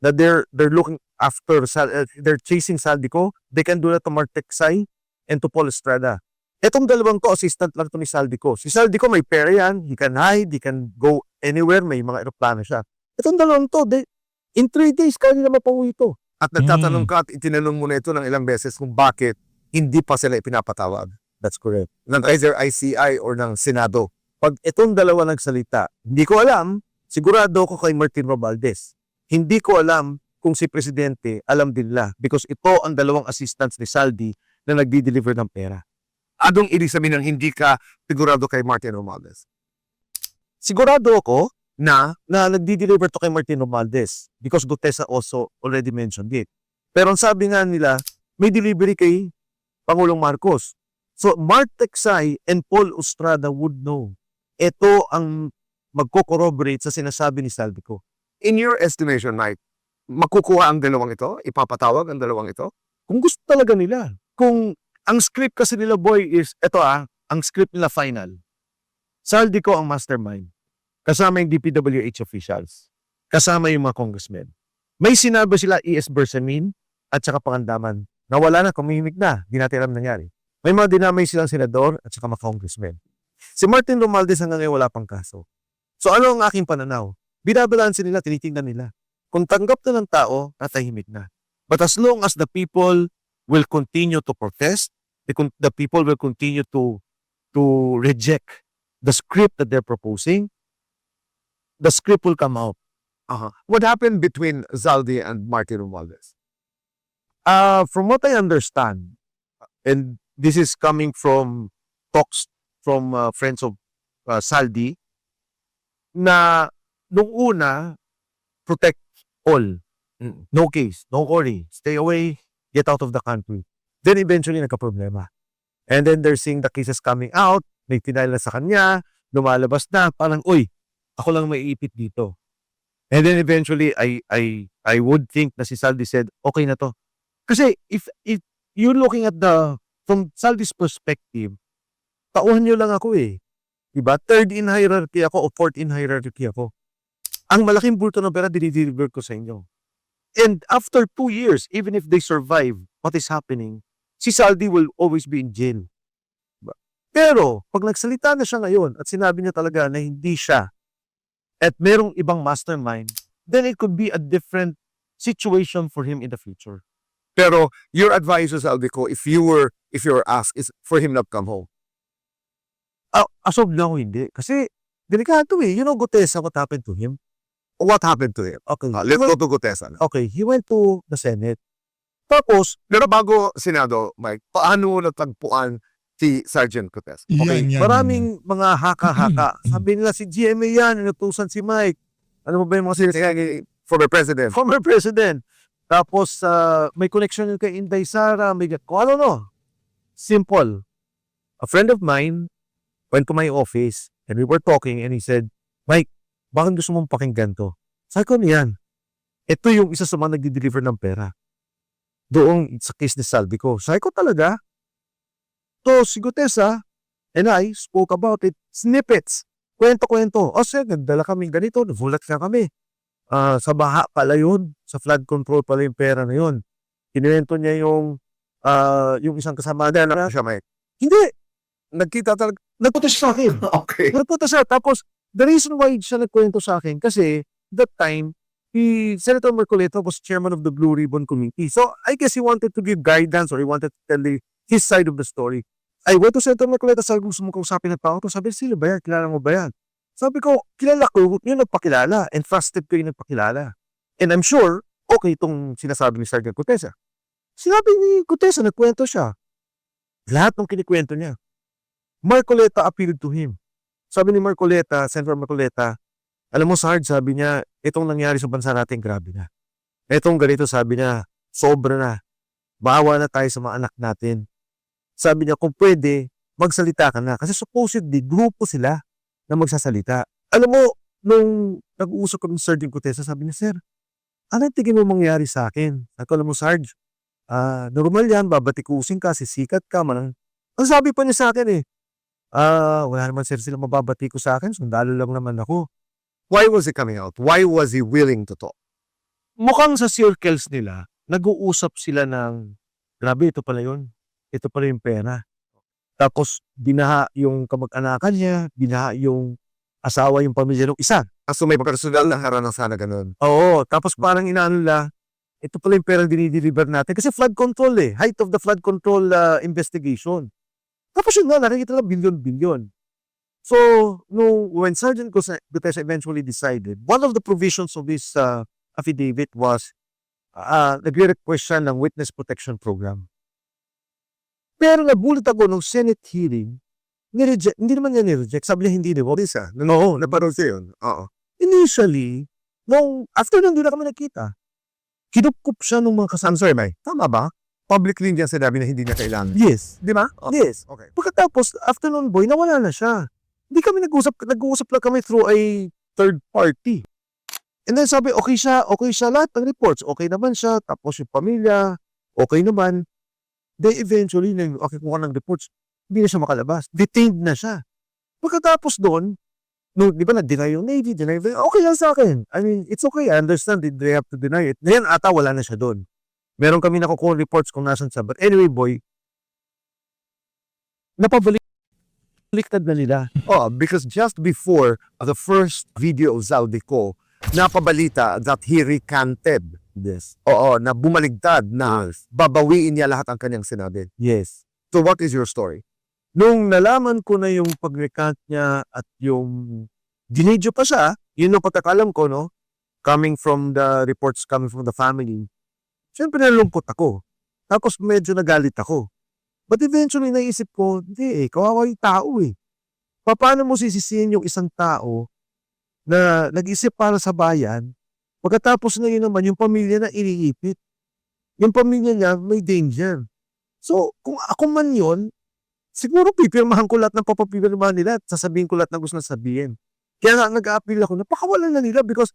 that they're looking after, they're chasing Saldico, they can do that to Mark Teksay and to Paul Estrada. Etong dalawang to, assistant lang to ni Saldico. Si Saldico may pera yan, he can hide, he can go anywhere, may mga aeroplano siya. Etong dalawang to, in 3 days, kaya nila mapauwi ito. At nagtatanong ka at itinanong mo na ito ng ilang beses kung bakit hindi pa sila ipinapatawag. That's correct. Ng either ICI or ng Senado. Pag itong dalawa nagsalita, hindi ko alam, sigurado ko kay Martin Romualdez. Hindi ko alam kung si Presidente alam din nila because ito ang dalawang assistants ni Saldi na nagdi-deliver ng pera. Anong ibig sabihin ng hindi ka sigurado kay Martin Romualdez? Sigurado ako na nagdi-deliver to kay Martin Romualdez because Gutesa also already mentioned it. Pero ang sabi nga nila, may delivery kay Pangulong Marcos. So Mark Teksay and Paul Estrada would know. Ito ang magko-corroborate sa sinasabi ni Saldico. In your estimation, Mike, makukuha ang dalawang ito? Ipapatawag ang dalawang ito? Kung gusto talaga nila. Kung ang script kasi nila, boy, is, ang script nila final. Saldico ang mastermind. Kasama yung DPWH officials. Kasama yung mga congressmen. May sinabi sila E.S. Bersamin at saka Pangandaman. Nawala na, kumimik na. Di natin alam nangyari. May mga dinamay silang senador at saka mga congressmen. Si Martin Romualdez hanggang ngayon wala pang kaso. So ano ang aking pananaw? Binabalansin nila, tinitingnan nila. Kung tanggap na ng tao, natahimik na. But as long as the people will continue to protest, the people will continue to reject the script that they're proposing, the script will come out. What happened between Zaldi and Martin Romualdez? From what I understand, and this is coming from talks from friends of Saldi, na nung una, protect all. No case, no worry, stay away, get out of the country. Then eventually nagka-problema. And then they're seeing the cases coming out, may tinayal na sa kanya, lumalabas na, parang, uy, ako lang may ipit dito. And then eventually, I would think na si Saldi said, okay na to. Kasi if you're looking at from Saldi's perspective, tauhan nyo lang ako eh. Diba? 3rd in hierarchy ako o 4th in hierarchy ako. Ang malaking bulto ng pera, dinideliver ko sa inyo. And after 2 years, even if they survive what is happening, si Saldi will always be in jail. Pero, pag nagsalita na siya ngayon at sinabi niya talaga na hindi siya at merong ibang mastermind, then it could be a different situation for him in the future. Pero your advice is, Aldico, if you were asked, is for him not come home. As of now, hindi. Kasi, delikado eh. You know, Gutesa, what happened to him? What happened to him? Okay. Let's go to Gutesa. Okay, he went to the Senate. Tapos, Pero bago, Senado, Mike, paano natagpuan si Sergeant Gutesa? okay, maraming mga haka-haka. Sabi nila si GMA yan, inutusan si Mike. Ano ba yung mga sinasabi? Former President. Former President. Tapos, may connection yun kay Inday Sara, may kung ano no. Simple. A friend of mine went to my office and we were talking and he said, Mike, bakit gusto mong pakinggan to? Sabi ko niyan, ito yung isa sa mga nagdi-deliver ng pera. Doon sa case ni Salvi ko. Sabi ko talaga, to si Gutesa and I spoke about it, snippets, kwento-kwento. O sige, nagdala kami ganito, nagulat na kami. Sa baha pala yun, sa flood control pala yung pera na yun. Kinuwento niya yung isang kasama niya na Siya, Mike. hindi, Nagkita talaga. nagpunta siya sa akin. Okay. Nagpunta siya. Tapos, the reason why siya nagkwento sa akin, kasi that time, Senator Marcoleta was chairman of the Blue Ribbon Committee. So, I guess he wanted to give guidance or he wanted to tell his side of the story. I went to Senator Marcoleta, sabi ko, gusto mo kausapin ng tao to. Sabi, sila ba yan? Kilala mo ba yan? Sabi ko, kilala ko, yung nagpakilala. And trusted ko yung nagpakilala. And I'm sure, okay itong sinasabi ni Sergeant Gutesa. Sinabi ni Gutesa, nagkwento siya. Lahat ng kinikwento niya. Marcoleta appealed to him. Sabi ni Marcoleta, Senator Marcoleta, alam mo, Sarge, sabi niya, itong nangyari sa bansa natin, grabe na. Itong ganito, sabi niya, sobra na. Bawa na tayo sa mga anak natin. Sabi niya, kung pwede, magsalita ka na. Kasi supposedly, grupo sila na magsasalita. Alam mo, nung nag-uusap ko ng Sergeant Gutesa, sabi niya, Sir, ano tingin mo mangyari sa akin? Ako, alam mo, Sarge, normal yan, babatikusin ka, sisikat ka, manang. Ang sabi pa niya sa akin wala naman sir sila mababati ko sa akin, sundalo lang naman ako. Why was he coming out? Why was he willing to talk? Mukhang sa circles nila, nag-uusap sila ng, grabe, ito pala yun. Ito pala yung pera. Tapos, binaha yung kamag-anakan niya, binaha yung asawa, yung pamilya ng isa. So may personal na harang sana ganun. Oo, tapos parang inaano nila, ito pala yung perang dinideliver natin. Kasi flood control height of the flood control investigation. Tapos yun nga, nakikita lang billion-billion. So, when Sergeant Gutesa eventually decided, one of the provisions of this affidavit was nagre-request siya ng witness protection program. Pero nagulat ako nung Senate hearing, hindi naman niya nireject. Sabi niya hindi niya. Isa. No, naparoon siya yun. Oo. Initially, after nung hindi na kami nakita, kinupkup siya ng mga kasama. I'm sorry, Mike. Tama ba? Publicly niya sinabi na hindi na kailangan. Yes. Di ba? Yes. Okay. Pagkatapos, after nun, boy, nawala na siya. Hindi kami nag-uusap lang kami through a third party. And then sabi, okay siya, lahat ng reports, okay naman siya, tapos yung pamilya, okay naman. Then eventually, okay kuha ng reports, hindi na siya makalabas. Detained na siya. Pagkatapos doon, di ba na-deny yung Navy, okay lang sa akin. I mean, it's okay, I understand that they have to deny it. Ngayon ata, wala na siya doon. Meron kami nakukuha reports kung nasan siya. But anyway, boy, napabaliktad na nila. Oh, because just before the first video of Zaldico, napabalita that he recanted. Yes. Oo, na bumaligtad na babawiin niya lahat ang kanyang sinabi. Yes. So what is your story? Nung nalaman ko na yung pag-recant niya at yung dinidyo pa siya, yun ang pagkakalam ko, no? Coming from the reports coming from the family. Siyempre nalungkot ako. Tapos medyo nagalit ako. But eventually naisip ko, hindi kawawa yung tao Paano mo sisisihin yung isang tao na nag-isip para sa bayan, pagkatapos na yun naman yung pamilya na iniipit. Yung pamilya niya may danger. So, kung ako man yun, siguro pipirmahan ko lahat ng papapipirmahan nila at sasabihin ko lahat ng gusto na sabihin. Kaya nga nag-a-appeal ako, napakawalan na nila because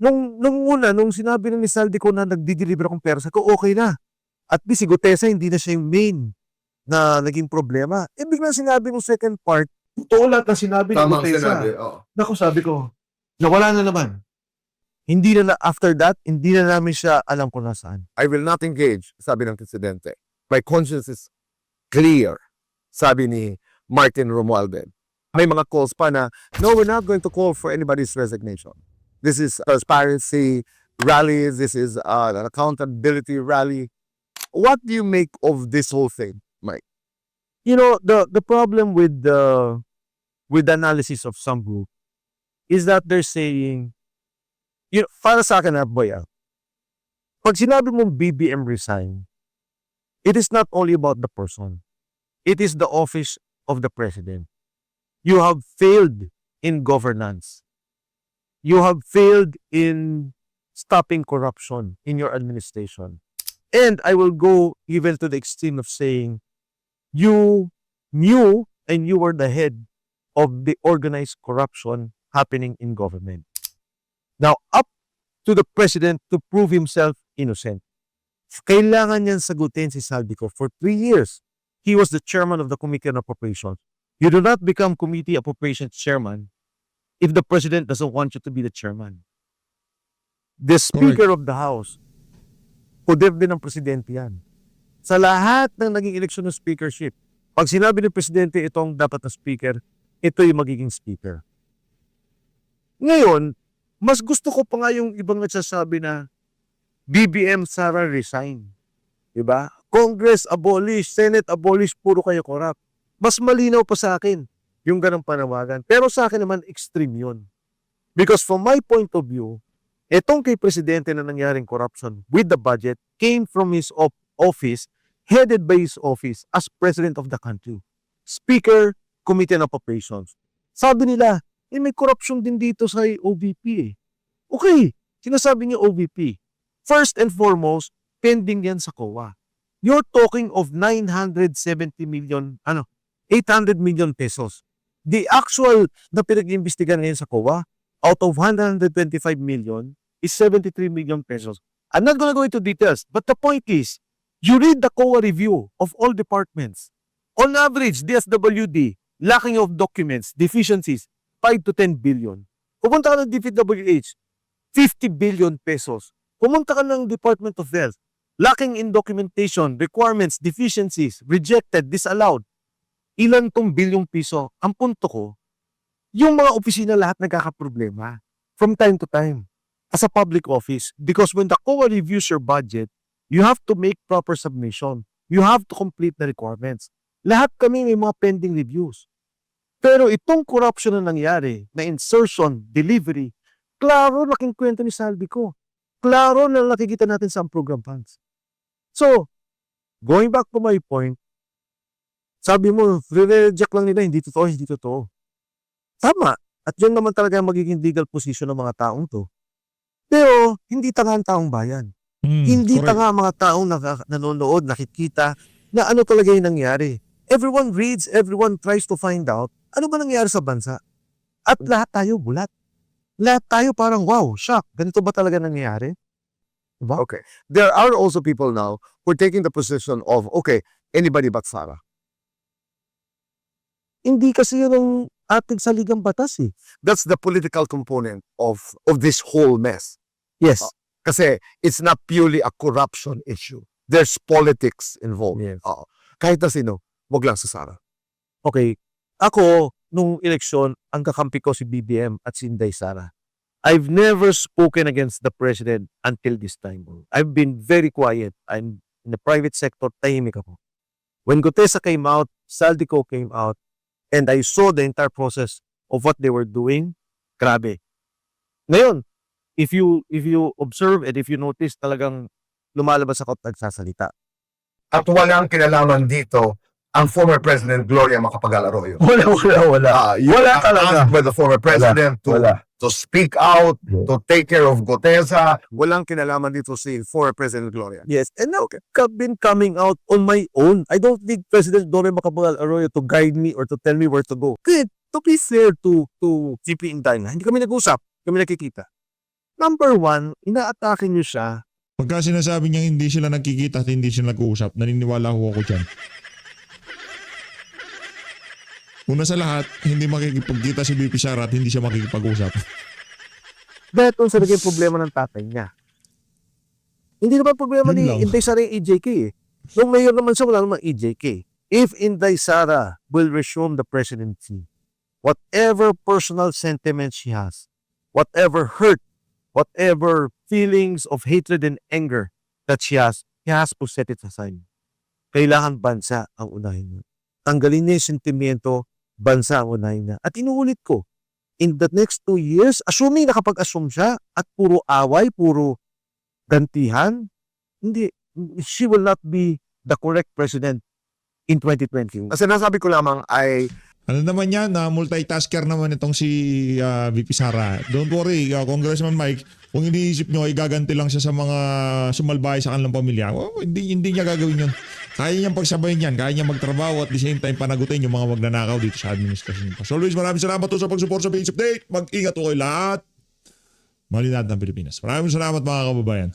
nung sinabi ni Saldi ko na nagdi-deliver akong pera, ko okay na. At least si Gutesa hindi na siya yung main na naging problema. Ibig na sinabi ng second part, totoo lahat na sinabi ni Gutesa. oo. Naku, sabi ko, nawala na naman. Hindi na, after that, hindi na namin siya alam kung nasaan. I will not engage, sabi ng presidente. My conscience is clear, sabi ni Martin Romualdez. May mga calls pa na, no, we're not going to call for anybody's resignation. This is transparency rally. This is an accountability rally. What do you make of this whole thing, Mike? You know, the problem with the analysis of some group is that they're saying, you know, para sa akin, boy, pag sinabi mong BBM resign, it is not only about the person. It is the office of the president. You have failed in governance. You have failed in stopping corruption in your administration. And I will go even to the extreme of saying, you knew and you were the head of the organized corruption happening in government. Now, up to the president to prove himself innocent. Kailangan niyan sagutin si Saldico. For 3 years, he was the chairman of the Committee on Appropriations. You do not become Committee Appropriations chairman if the president doesn't want you to be the chairman. The Speaker of the House, poder din ng presidente yan. Sa lahat ng naging eleksyon ng speakership, pag sinabi ng presidente itong dapat na speaker, ito yung magiging speaker. Ngayon, mas gusto ko pa nga yung ibang nagsasabi na BBM Sara resign. Diba? Congress abolish, Senate abolish, puro kayo corrupt. Mas malinaw pa sa akin yung ganang panawagan. Pero sa akin naman, extreme yun. Because from my point of view, etong kay Presidente na nangyaring corruption with the budget came from his office, headed by his office as President of the country. Speaker, Committee on Appropriations. Sabi nila, may corruption din dito sa OVP eh. Okay, sinasabi niyo OVP. First and foremost, pending yan sa COA. You're talking of 800 million pesos. The actual na pinag-iimbestigan ngayon sa COA, out of 125 million, is 73 million pesos. I'm not gonna go into details, but the point is, you read the COA review of all departments. On average, DSWD, lacking of documents, deficiencies, 5 to 10 billion. Pumunta ka ng DPWH, 50 billion pesos. Pumunta ka ng Department of Health, lacking in documentation, requirements, deficiencies, rejected, disallowed. Ilan tong bilyong piso? Ang punto ko, yung mga opisina lahat nagkakaproblema from time to time as a public office. Because when the COA reviews your budget, you have to make proper submission. You have to complete the requirements. Lahat kami may mga pending reviews. Pero itong corruption na nangyari, na insertion, delivery, klaro laking kwento ni Saldico. Klaro na nakikita natin sa program funds. So, going back to my point, sabi mo, re-reject lang nila, hindi totoo. Tama. At yun naman talaga ang magiging legal position ng mga taong to. Pero, hindi tanga ang taong bayan. Hindi tanga ang mga taong nanonood, nakikita, na ano talaga yung nangyari. Everyone reads, everyone tries to find out, ano ba nangyari sa bansa? At lahat tayo bulat. Lahat tayo parang, wow, shock. Ganito ba talaga nangyari? Diba? Okay. There are also people now who are taking the position of, okay, anybody but Sara. Hindi kasi yun ang ating saligang batas eh. That's the political component of this whole mess. Yes. Kasi it's not purely a corruption issue. There's politics involved. Yes. Kahit na sino, wag lang sa Sara. Okay. Ako, nung eleksyon, ang kakampi ko si BBM at si Inday Sara. I've never spoken against the president until this time. I've been very quiet. I'm in the private sector, tahimik ako. When Gutesa came out, Saldico came out, and I saw the entire process of what they were doing, grabe. Ngayon, if you observe and if you notice, talagang lumalabas ako at nagsasalita. At walang kinalaman dito ang former President Gloria Macapagal Arroyo. Wala. You Wala were talaga. asked by the former president to speak out, to take care of Gutesa. Walang kinalaman dito si former President Gloria. Yes, and now I've been coming out on my own. I don't need President Gloria Macapagal Arroyo to guide me or to tell me where to go. Good. To be fair to CP Inday na, hindi kami nag-usap, kami nakikita. Number one, inaatake niyo siya. Pagka sinasabi niya hindi sila nagkikita at hindi sila nag-uusap, naniniwala ko ako dyan. Una sa lahat, hindi makikipagkita si BP Sara at hindi siya makikipag-usap. Dahil kung sa naging problema ng tatay niya. Hindi naman problema Yun ni lang. Inday Sara yung EJK eh. Nung mayor naman siya, wala namang EJK. If Inday Sara will resume the presidency, whatever personal sentiments she has, whatever hurt, whatever feelings of hatred and anger that she has to set it aside. Kailangan bansa ang unahin niya. Tanggalin niya yung sentimiento, bansa ang unahin niya. At inuulit ko, in the next 2 years, assuming nakapag-assume siya at puro away, puro gantihan, hindi, she will not be the correct president in 2020. Ang sinasabi ko lamang ay Ano naman yan, multitasker naman itong si VP Sara. Don't worry, Congressman Mike, kung iniisip nyo, igaganti lang siya sa mga sumalbahay sa kanilang pamilya. Hindi niya gagawin yun. Kaya niyang pagsabayin yan, kaya niyang magtrabaho at the same time panagutin yung mga magnanakaw dito sa administrasyon. As always, maraming salamat po sa pag-support sa PH Update. Mag-ingat po kayo lahat. Malinad ng Pilipinas. Maraming salamat mga kababayan.